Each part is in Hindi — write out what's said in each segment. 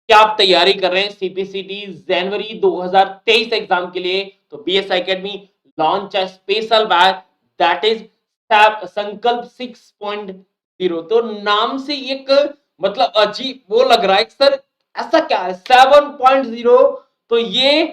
क्या आप तैयारी कर रहे हैं सीपीसीटी जनवरी 2023 एग्जाम के लिए? तो बीएस एकेडमी लॉन्च है स्पेशल बैच दैट इज संकल्प 6.0। तो नाम से एक मतलब अजीब वो लग रहा है सर, ऐसा क्या है 7.0? तो ये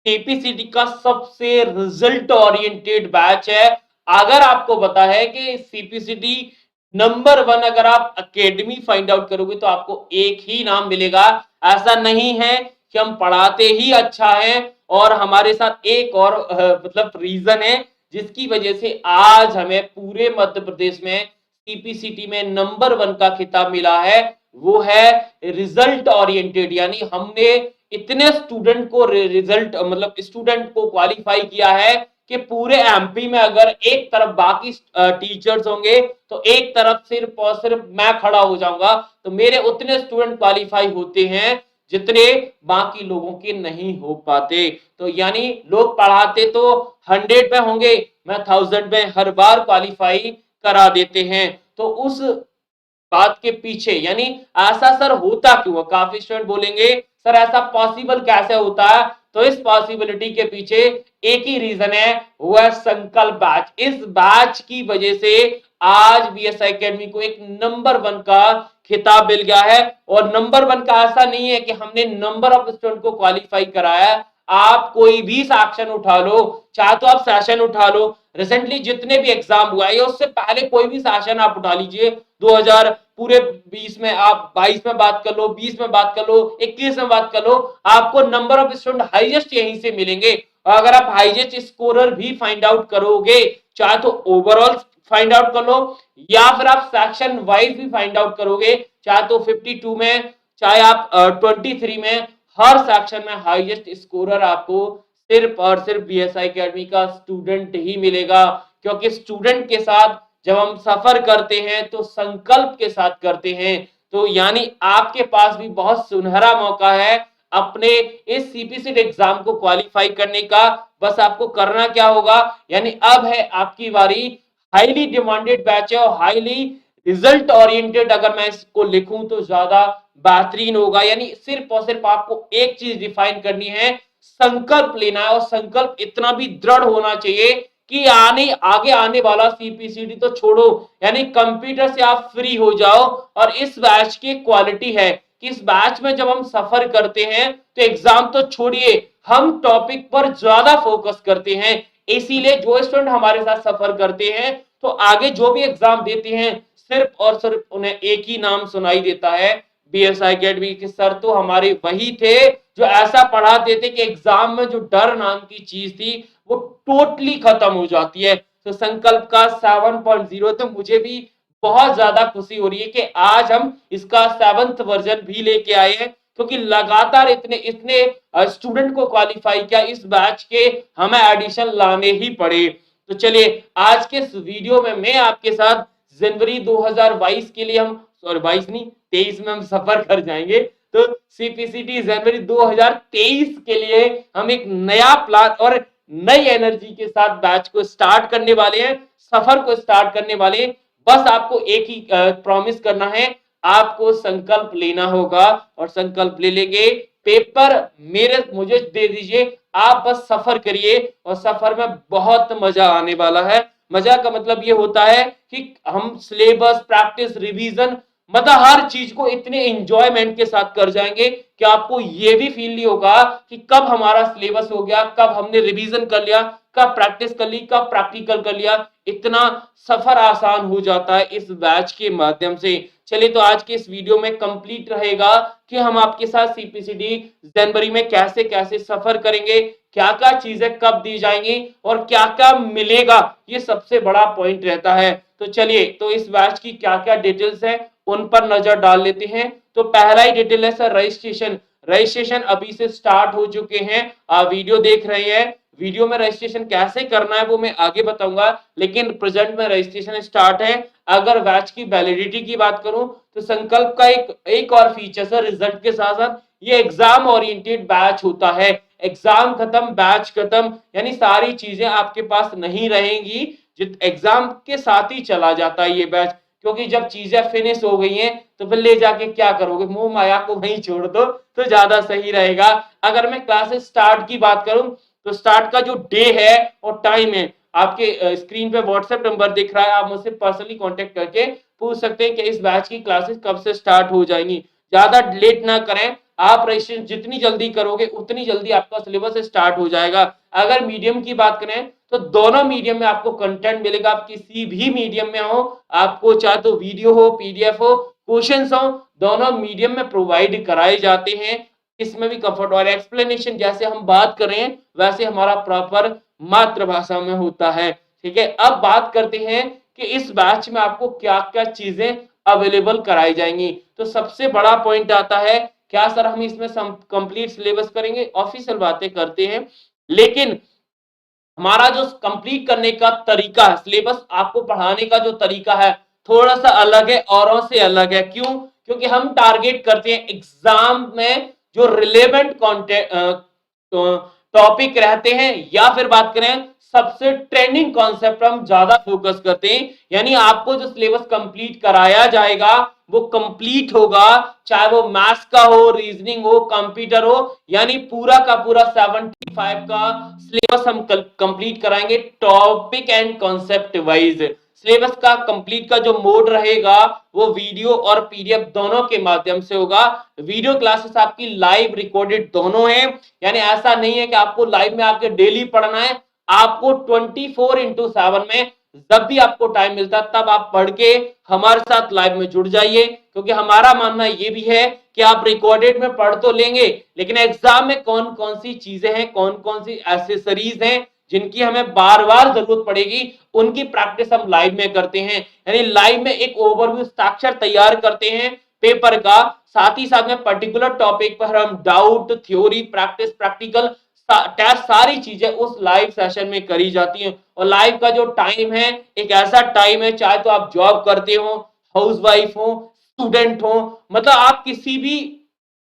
सीपीसीटी का सबसे रिजल्ट ओरिएंटेड बैच है। अगर आपको पता है कि सीपीसीटी नंबर 1 अगर आप एकेडमी फाइंड आउट करोगे तो आपको एक ही नाम मिलेगा। ऐसा नहीं है कि हम पढ़ाते ही अच्छा है, और हमारे साथ एक और मतलब रीजन है जिसकी वजह से आज हमें पूरे मध्य प्रदेश में सीपीसीटी में नंबर 1 का खिताब मिला है। वो है रिजल्ट ओरिएंटेड, यानी हमने इतने स्टूडेंट को रिजल्ट मतलब स्टूडेंट को क्वालिफाई किया है कि पूरे एमपी में अगर एक तरफ बाकी टीचर्स होंगे तो एक तरफ सिर्फ और सिर्फ मैं खड़ा हो जाऊंगा, तो मेरे उतने स्टूडेंट क्वालिफाई होते हैं जितने बाकी लोगों के नहीं हो पाते। तो यानी लोग पढ़ाते तो 100 में होंगे, मैं 1000 में हर बार क्वालिफाई करा देते हैं। तो उस बात के पीछे यानी ऐसा सर होता क्यों है? काफी स्टूडेंट बोलेंगे सर ऐसा पॉसिबल कैसे होता है? तो इस पॉसिबिलिटी के पीछे एक ही रीजन है, वो है संकल्प बैच। इस बैच की वजह से आज बीएस एकेडमी को एक नंबर 1 का खिताब मिल गया है। और नंबर 1 का ऐसा नहीं है कि हमने नंबर ऑफ स्टूडेंट को क्वालिफाई कराया। आप कोई भी सेक्शन उठा लो, चाहे तो आप सेशन उठा लो, रिसेंटली जितने भी एग्जाम हुआ है उससे पहले कोई भी सेशन आप उठा लीजिए, 2000 पूरे 20 में, आप 22 में बात कर लो, 20 में बात कर लो, 21 में बात कर लो, आपको नंबर ऑफ स्टूडेंट हाईएस्ट यहीं से मिलेंगे। और अगर आप हाईएस्ट स्कोरर भी फाइंड आउट करोगे, चाहे तो ओवरऑल फाइंड आउट कर लो या फिर आप सेक्शन वाइज भी फाइंड आउट करोगे, चाहे तो 52 में, चाहे आप 23 में, हर सेक्शन में हाईएस्ट स्कोरर आपको सिर्फ और सिर्फ बीएसआई एकेडमी का स्टूडेंट ही मिलेगा। क्योंकि स्टूडेंट के साथ जब हम सफर करते हैं तो संकल्प के साथ करते हैं। तो यानी आपके पास भी बहुत सुनहरा मौका है अपने इस सीपीसीटी एग्जाम को क्वालिफाई करने का। बस आपको करना क्या होगा, यानी अब है आपकी बारी। हाईली डिमांडेड बैच है और हाईली रिजल्ट ओरिएंटेड, अगर मैं इसको लिखूं तो ज्यादा बेहतरीन होगा। यानी सिर्फ और सिर्फ आपको एक चीज डिफाइन करनी है, संकल्प लेना है, और संकल्प इतना भी दृढ़ होना चाहिए कि आगे आने वाला सीपीसीटी तो छोड़ो, यानी कंप्यूटर से आप फ्री हो जाओ। और इस बैच की क्वालिटी है कि इस बैच में जब हम सफर करते हैं तो एग्जाम तो छोड़िए, हम टॉपिक पर ज्यादा फोकस करते हैं। इसीलिए जो स्टूडेंट हमारे साथ सफर करते हैं तो आगे जो भी एग्जाम देते हैं सिर्फ और सिर्फ उन्हें एक ही नाम सुनाई देता है, बीएसआई अकेडमी के सर तो हमारे वही थे जो ऐसा पढ़ाते थे कि एग्जाम में जो डर नाम की चीज थी वो टोटली खत्म हो जाती है। तो संकल्प का 7.0 तो मुझे भी बहुत ज्यादा खुशी हो रही है कि आज हम इसका 7th वर्जन भी लेके आए हैं, क्योंकि लगातार इतने इतने स्टूडेंट को क्वालिफाई किया इस बैच के, हमें एडिशन लाने ही पड़े। तो चलिए आज के इस वीडियो में मैं आपके साथ जनवरी 2022 के लिए हम, सॉरी 22 नहीं 23 में हम सफर कर जाएंगे। तो सीपीसीटी जनवरी 2023 के लिए हम एक नया प्लान और नई एनर्जी के साथ बैच को स्टार्ट करने वाले हैं, सफर को स्टार्ट करने वाले हैं। बस आपको एक ही प्रॉमिस करना है, आपको संकल्प लेना होगा और संकल्प ले लेंगे। पेपर मुझे दे दीजिए, आप बस सफर करिए और सफर में बहुत मजा आने वाला है। मजा का मतलब ये होता है कि हम सिलेबस, प्रैक्टिस, रिवीजन, मतलब हर चीज को इतने एंजॉयमेंट के साथ कर जाएंगे कि आपको ये भी फील नहीं होगा कि कब हमारा सिलेबस हो गया, कब हमने रिवीजन कर लिया, कब प्रैक्टिस कर ली, कब प्रैक्टिकल कर लिया। इतना सफर आसान हो जाता है इस बैच के माध्यम से। चलिए तो आज के इस वीडियो में कंप्लीट रहेगा कि हम आपके साथ सीपीसीटी जनवरी में कैसे कैसे सफर करेंगे, क्या क्या चीजें कब दी जाएंगी और क्या क्या मिलेगा, ये सबसे बड़ा पॉइंट रहता है। तो चलिए तो इस बैच की क्या क्या डिटेल्स है उन पर नजर डाल लेते हैं। तो पहला ही डिटेल है सर रजिस्ट्रेशन। रजिस्ट्रेशन अभी से स्टार्ट हो चुके हैं, आप वीडियो देख रहे हैं। वीडियो में रजिस्ट्रेशन कैसे करना है वो मैं आगे बताऊंगा, लेकिन प्रेजेंट में रजिस्ट्रेशन स्टार्ट है। अगर बैच की वैलिडिटी की बात करूं तो संकल्प का एक और फीचर है, रिजल्ट के साथ साथ ये एग्जाम ओरिएंटेड बैच होता है। एग्जाम खत्म बैच खत्म, यानी सारी चीजें आपके पास नहीं रहेंगी, एग्जाम के साथ ही चला जाता है ये बैच। क्योंकि जब चीजें फिनिश हो गई हैं तो फिर ले जाके क्या करोगे, मोह माया को वहीं छोड़ दो तो ज्यादा सही रहेगा। अगर मैं क्लासेस स्टार्ट की बात करूं तो स्टार्ट का जो डे है और टाइम है आपके स्क्रीन पे व्हाट्सएप नंबर दिख रहा है, आप मुझसे पर्सनली कांटेक्ट करके पूछ सकते हैं कि इस बैच की क्लासेस कब से स्टार्ट हो जाएंगी। ज्यादा लेट ना करें, आप रजिस्ट्रेशन जितनी जल्दी करोगे उतनी जल्दी आपका सिलेबस स्टार्ट हो जाएगा। अगर मीडियम की बात करें तो दोनों मीडियम में आपको कंटेंट मिलेगा, आप किसी भी मीडियम में हो, आपको चाहे तो वीडियो हो, पीडीएफ हो, क्वेश्चंस हो, दोनों मीडियम में प्रोवाइड कराए जाते हैं। इसमें भी कंफर्ट और एक्सप्लेनेशन जैसे हम बात कर रहे हैं वैसे हमारा प्रॉपर मातृभाषा में होता है। ठीक है, अब बात करते हैं कि इस बैच में आपको क्या क्या चीजें अवेलेबल कराई जाएंगी। तो सबसे बड़ा पॉइंट आता है, क्या सर हम इसमें कंप्लीट सिलेबस करेंगे? ऑफिशियल बातें करते हैं, लेकिन हमारा जो कंप्लीट करने का तरीका है, सिलेबस आपको पढ़ाने का जो तरीका है थोड़ा सा अलग है, औरों से अलग है। क्यों? क्योंकि हम टारगेट करते हैं एग्जाम में जो रिलेवेंट टॉपिक रहते हैं, या फिर बात करें सबसे ट्रेंडिंग कॉन्सेप्ट हम ज्यादा फोकस करते हैं। यानी आपको जो सिलेबस कंप्लीट कराया जाएगा वो कंप्लीट होगा, चाहे वो मैथ्स का हो, रीजनिंग हो, कंप्यूटर हो, यानी पूरा का पूरा 75 का सिलेबस हम कंप्लीट कराएंगे topic and concept wise. Syllabus का कंप्लीट का जो मोड रहेगा वो वीडियो और पीडीएफ दोनों के माध्यम से होगा। वीडियो क्लासेस आपकी लाइव रिकॉर्डेड दोनों है, यानी ऐसा नहीं है कि आपको लाइव में आपके डेली पढ़ना है, आपको 24/7 में जब भी आपको टाइम मिलता है तब आप पढ़ के हमारे साथ लाइव में जुड़ जाइए। क्योंकि हमारा मानना ये भी है कि आप रिकॉर्डेड में पढ़ तो लेंगे, लेकिन एग्जाम में कौन कौन सी चीजें हैं, कौन कौन सी एसेसरीज हैं जिनकी हमें बार बार जरूरत पड़ेगी, उनकी प्रैक्टिस हम लाइव में करते हैं। यानी लाइव में एक ओवरव्यू स्ट्रक्चर तैयार करते हैं पेपर का, साथ ही साथ में पर्टिकुलर टॉपिक पर हम doubt, theory, practice, practical test सारी चीजें उस लाइव सेशन में करी जाती हैं। और लाइव का जो टाइम है एक ऐसा टाइम है, चाहे तो आप जॉब करते हो, हाउसवाइफ हो, स्टूडेंट हो, मतलब आप किसी भी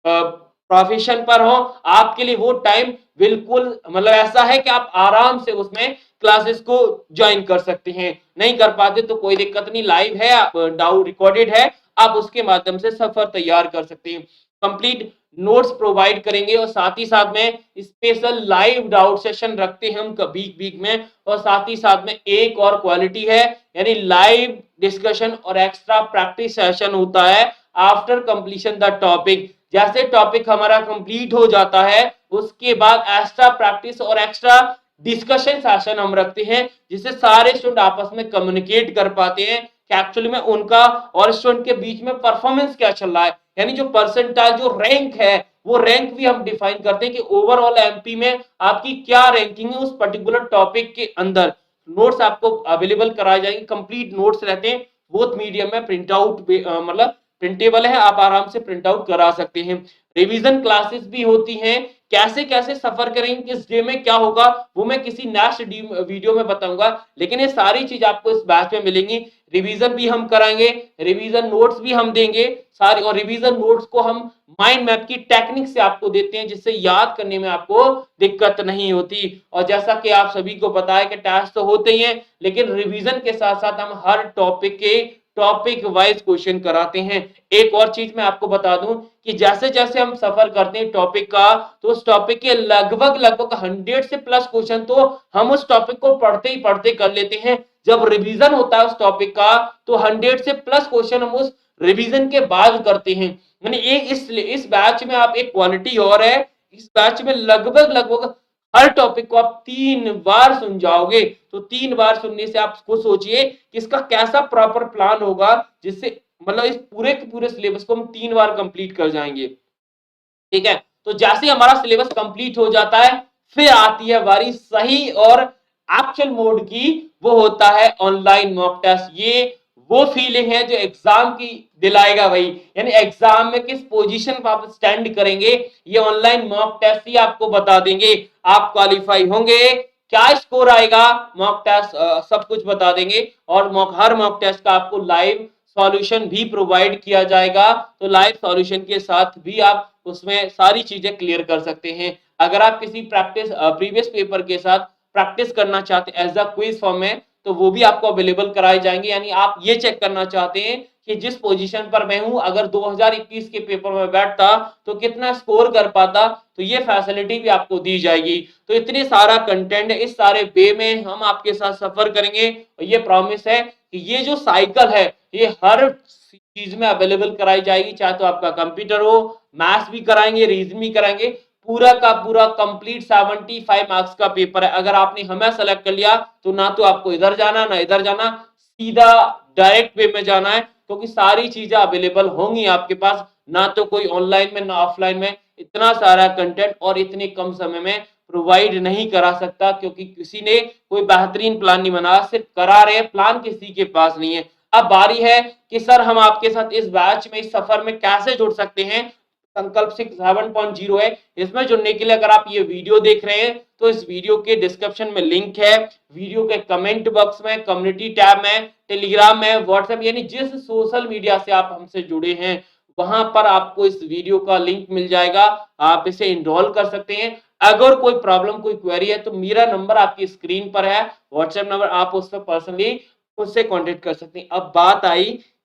प्रोफेशन पर हो, आपके लिए वो टाइम बिल्कुल मतलब ऐसा है कि आप आराम से उसमें क्लासेस को ज्वाइन कर सकते हैं। नहीं कर पाते तो कोई दिक्कत नहीं, लाइव है, डाउट रिकॉर्डेड है, आप उसके माध्यम से सफर तैयार कर सकते हैं। कंप्लीट नोट्स प्रोवाइड करेंगे और साथ ही साथ में स्पेशल लाइव डाउट सेशन रखते हैं हम वीक वीक में। और साथ ही साथ में एक और क्वालिटी है, यानी लाइव डिस्कशन और एक्स्ट्रा प्रैक्टिस सेशन होता है आफ्टर कंप्लीशन द टॉपिक। जैसे टॉपिक हमारा कंप्लीट हो जाता है उसके बाद एक्स्ट्रा प्रैक्टिस और एक्स्ट्रा डिस्कशन सेशन हम रखते हैं, जिससे सारे स्टूडेंट आपस में कम्युनिकेट कर पाते हैं कि एक्चुअली में उनका और स्टूडेंट के बीच में परफॉर्मेंस क्या चल रहा है। यानी जो परसेंटाइल जो रैंक है वो रैंक भी हम डिफाइन करते हैं कि ओवरऑल एमपी में आपकी क्या रैंकिंग है उस पर्टिकुलर टॉपिक के अंदर। नोट्स आपको अवेलेबल कराए जाएंगे, कंप्लीट नोट्स रहते हैं, बोथ मीडियम में प्रिंट आउट मतलब प्रिंटेबल है, आप आराम से प्रिंट आउट करा सकते हैं। रिवीजन क्लासेस भी होती हैं, कैसे कैसे सफर करेंगे, किस डे में क्या होगा वो मैं किसी नेक्स्ट वीडियो में बताऊंगा, लेकिन ये सारी चीज आपको इस बैच में मिलेंगी। रिवीजन भी हम कराएंगे, रिवीजन नोट्स भी हम देंगे सारे, और रिवीजन नोट्स को हम माइंड मैप की टेक्निक से आपको देते हैं, जिससे याद करने में आपको दिक्कत नहीं होती। और जैसा कि आप सभी को पता है कि टेस्ट तो होते ही हैं, लेकिन रिवीजन के साथ साथ हम हर टॉपिक के टॉपिक वाइज क्वेश्चन कराते हैं। एक और चीज मैं आपको बता दूं कि जैसे जैसे हम सफर करते हैं टॉपिक का, तो उस टॉपिक के लगभग लगभग 100 से प्लस क्वेश्चन तो हम उस टॉपिक को पढ़ते ही पढ़ते कर लेते हैं। जब रिवीजन होता है उस टॉपिक का तो 100 से प्लस क्वेश्चन हम उस रिवीजन के बाद करते हैं। यानी इस बैच में आप एक क्वालिटी और है, इस बैच में लगभग लगभग हर टॉपिक को आप 3 बार सुन जाओगे। तो 3 बार सुनने से आप खुद सोचिए कि इसका कैसा प्रॉपर प्लान होगा, जिससे मतलब इस पूरे के पूरे सिलेबस को हम 3 बार कंप्लीट कर जाएंगे। ठीक है, तो जैसे हमारा सिलेबस कंप्लीट हो जाता है फिर आती है बारी सही और एक्चुअल मोड की, वो होता है ऑनलाइन मॉक टेस्ट। ये वो फीलिंग है जो एग्जाम की दिलाएगा भाई, यानी एग्जाम में किस पोजीशन पर आप स्टैंड करेंगे ये ऑनलाइन मॉक टेस्ट ही आपको बता देंगे। आप क्वालिफाई होंगे, क्या स्कोर आएगा, मॉक टेस्ट सब कुछ बता देंगे। और हर मॉक टेस्ट का आपको लाइव सॉल्यूशन भी प्रोवाइड किया जाएगा, तो लाइव सॉल्यूशन के साथ भी आप उसमें सारी चीजें क्लियर कर सकते हैं। अगर आप किसी प्रीवियस पेपर के साथ प्रैक्टिस करना चाहते हैं एज अ क्विज फॉर्म में, तो वो भी आपको अवेलेबल कराए जाएंगे। यानी आप ये चेक करना चाहते हैं कि जिस पोजीशन पर मैं हूं, अगर 2021 के पेपर में बैठता तो कितना स्कोर कर पाता, तो ये फैसिलिटी भी आपको दी जाएगी। तो इतने सारा कंटेंट इस सारे वे में हम आपके साथ सफर करेंगे, और ये प्रॉमिस है कि ये जो साइकिल है ये हर चीज में अवेलेबल कराई जाएगी। चाहे तो आपका कंप्यूटर हो, मैथ्स भी कराएंगे, रीजनिंग भी कराएंगे, पूरा का पूरा कंप्लीट 75 मार्क्स का पेपर है। अगर आपने हमें सेलेक्ट कर लिया तो ना तो आपको इधर जाना ना इधर जाना, सीधा डायरेक्ट वे में जाना है, क्योंकि सारी चीजें अवेलेबल होंगी आपके पास, ना तो कोई ऑनलाइन में ना ऑफलाइन में इतना सारा कंटेंट और इतने कम समय में प्रोवाइड नहीं करा सकता, क्योंकि किसी ने कोई बेहतरीन प्लान नहीं बनाया, सिर्फ करा रहे हैं, प्लान किसी के पास नहीं है। अब बारी है कि सर हम आपके साथ इस बैच में, इस सफर में कैसे जुड़ सकते हैं। संकल्प 7.0 है, इसमें जुड़ने के लिए अगर आप ये वीडियो देख रहे हैं तो इस वीडियो के डिस्क्रिप्शन में लिंक है, वीडियो के कमेंट बॉक्स में, कम्युनिटी टैब में, टेलीग्राम में, व्हाट्सएप, यानी जिस सोशल मीडिया से आप हमसे जुड़े हैं वहां पर आपको इस वीडियो का लिंक मिल जाएगा, आप इसे इनरोल कर सकते हैं। अगर कोई प्रॉब्लम, कोई क्वेरी है तो मेरा नंबर आपकी स्क्रीन पर है, व्हाट्सएप नंबर, आप उस पर पर्सनली मुझसे कांटेक्ट कर सकते हैं। अब बात आई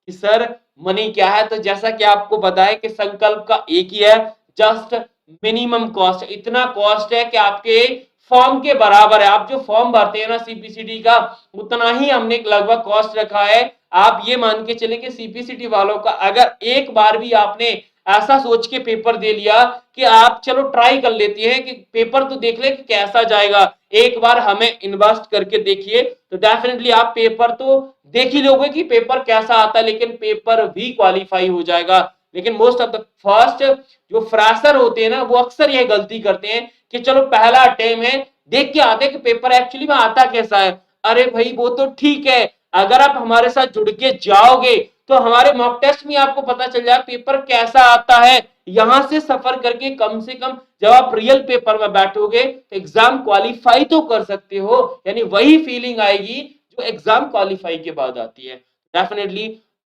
कि सर मनी क्या है, तो जैसा कि आपको बताया कि संकल्प का एक ही है, जस्ट मिनिमम कॉस्ट, इतना कॉस्ट है कि आपके फॉर्म के बराबर है। आप जो फॉर्म भरते हैं ना सीपीसीटी का, उतना ही हमने लगभग कॉस्ट रखा है। आप ये मान के चले कि सीपीसीटी वालों का अगर एक बार भी आपने ऐसा सोच के पेपर दे लिया कि आप चलो ट्राई कर लेते हैं कि पेपर तो देख ले कि कैसा जाएगा, एक बार हमें इन्वेस्ट करके देखिए, तो डेफिनेटली आप पेपर तो देख ही लोगे कि पेपर कैसा आता है, लेकिन पेपर भी क्वालिफाई हो जाएगा। लेकिन मोस्ट ऑफ द फर्स्ट जो फ्रेशर होते हैं ना, वो अक्सर ये गलती करते हैं कि चलो पहला अटेम्प्ट है, देख के आते हैं कि पेपर एक्चुअली में आता कैसा है। अरे भाई वो तो ठीक है, अगर आप हमारे साथ जुड़ के जाओगे तो हमारे मॉक टेस्ट में आपको पता चल जाए पेपर कैसा आता है। यहां से सफर करके कम से कम जब आप रियल पेपर में बैठोगे तो एग्जाम क्वालिफाई तो कर सकते हो, यानी वही फीलिंग आएगी जो एग्जाम क्वालिफाई के बाद आती है। डेफिनेटली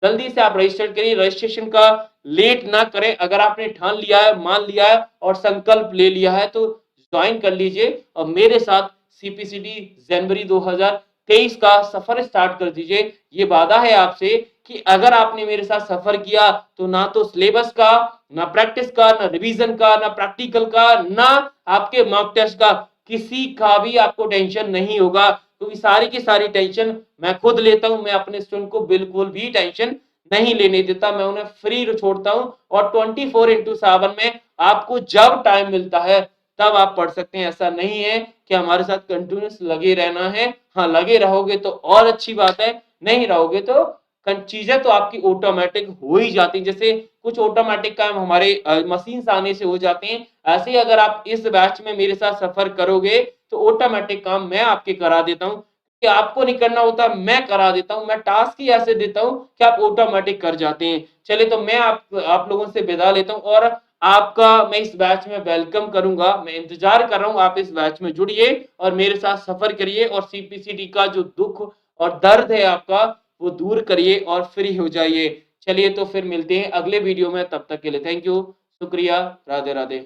जल्दी से आप रजिस्टर करिए, रजिस्ट्रेशन का लेट ना करें। अगर आपने ठान लिया है, मान लिया है और संकल्प ले लिया है तो ज्वाइन कर लीजिए और मेरे साथ सीपीसीटी जनवरी 2023 का सफर स्टार्ट कर दीजिए। ये वादा है आपसे कि अगर आपने मेरे साथ सफर किया तो ना तो सिलेबस का, ना प्रैक्टिस का, ना रिवीजन का, ना प्रैक्टिकल का, ना आपके मॉक टेस्ट का, किसी का भी आपको टेंशन नहीं होगा, क्योंकि सारी की सारी टेंशन मैं खुद लेता हूं। मैं अपने स्टूडेंट को बिल्कुल भी टेंशन नहीं लेने देता, मैं उन्हें फ्री छोड़ता हूं और 24/7 में आपको जब टाइम मिलता है तब आप पढ़ सकते हैं। ऐसा नहीं है कि हमारे साथ कंटिन्यूस लगे रहना है। हाँ, लगे रहोगे तो और अच्छी बात है, नहीं रहोगे तो चीजें तो आपकी ऑटोमेटिक हो ही जाती है। जैसे कुछ ऑटोमेटिक काम हमारे मशीन आने से हो जाते हैं, ऐसे ही अगर आप इस बैच में मेरे साथ सफर करोगे तो ऑटोमेटिक काम मैं आपके करा देता हूँ, कि आपको नहीं करना होता, मैं करा देता हूँ। मैं टास्क ही ऐसे देता हूँ कि आप ऑटोमेटिक कर जाते हैं। चलिए तो मैं आप लोगों से विदा लेता हूँ और आपका मैं इस बैच में वेलकम करूंगा। मैं इंतजार कर रहा हूँ, आप इस बैच में जुड़िए और मेरे साथ सफर करिए और सीपीसीटी का जो दुख और दर्द है आपका वो दूर करिए और फ्री हो जाइए। चलिए तो फिर मिलते हैं अगले वीडियो में, तब तक के लिए थैंक यू, शुक्रिया, राधे राधे।